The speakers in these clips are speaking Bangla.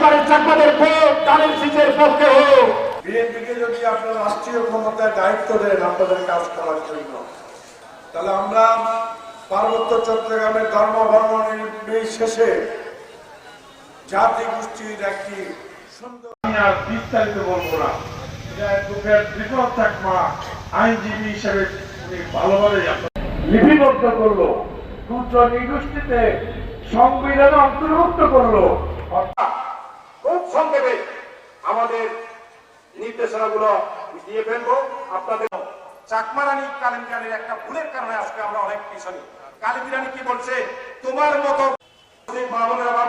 এবারে চাকমাদের ভোট ধানের শীষের পক্ষে হোক। বিএনপিকে যদি আপনারা রাষ্ট্রীয় ক্ষমতায় দায়িত্ব দেন আপনাদের কাজ করার জন্য, তাহলে আমরা পার্বত্য চট্টগ্রামের ধর্ম বর্ণ নির্বিশেষে জাতি গোষ্ঠীর একটি সুন্দর, বিস্তারিত বলবো না, চাকমা আইনজীবী হিসেবে উনি ভালোভাবে লিপিবদ্ধ করলো, সূত্র নিগোষ্ঠীতে সংবিধানে অন্তর্ভুক্ত করলো। খুব সংক্ষেপে আমাদের নির্দেশনাগুলো দিয়ে ফেলবো আপনাদের। চাকমা রানী কালিমিরানির একটা ভুলের কারণে আজকে আমরা অনেক পিছনে। কালিমিরানি কি বলছে, তোমার মতো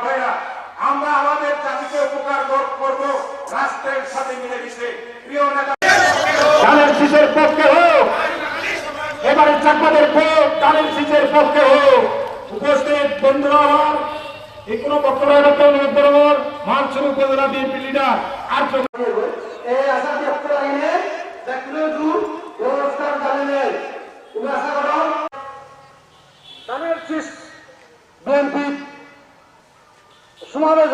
ভাইরা আমরা আমাদের জাতিকে উপকার করবো রাষ্ট্রের সাথে মিলেমিশে। প্রিয় নেতা ধানের শীষের পক্ষে হোক, এবারে চাকমাদের ভোট ধানের শীষের পক্ষে হোক। উপস্থিত বন্ধুরা আমার, এই কোনো বক্তব্য নির্ধারণ মানসুর উপজেলা বিএনপি লিডার আর এই আশা ব্যক্ত আইনে দেখলে দূর ব্যবস্থার জানিয়ে তুমি আশা করো ধানের শীষ বিএনপি সমাবেশ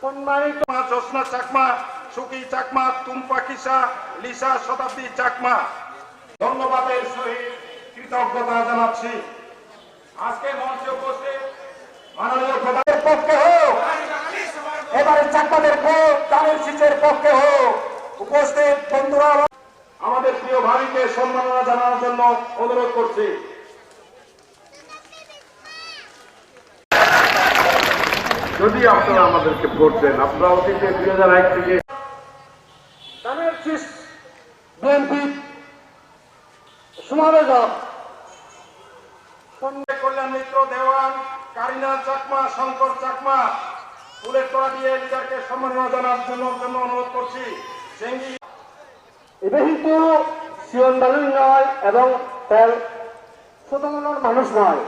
সম্মানিত জোসনা চাকমা, সুখী চাকমা, তুম্পা কিসা, লিসা শতাব্দী চাকমা, ধন্যবাদের সহিত কৃতজ্ঞতা জানাচ্ছি। আজকে মঞ্চে উপস্থিত মাননীয় প্রধানের পক্ষে হোক, এবারে চাকমাদের ভোট ধানের শীষের পক্ষে হোক। উপস্থিত বন্ধুরা আমাদের প্রিয় ভাইকে সম্মাননা জানানোর জন্য অনুরোধ করছি। যদি আপনারা আমাদেরকে ভোট দেন, আপনারা অতীতে 2001 থেকে ধানের শীষ বিএনপি সমাবেশ কল্যাণ মিত্র দেওয়ান, কারিনা চাকমা, শঙ্কর চাকমা ফুলের তোড়া দিয়ে লিডারকে সম্মাননা জানার জন্য অনুরোধ করছি। এটা কিন্তু সিয়ন বালুই নয় এবং তেল শতমূলর মানুষ নয়।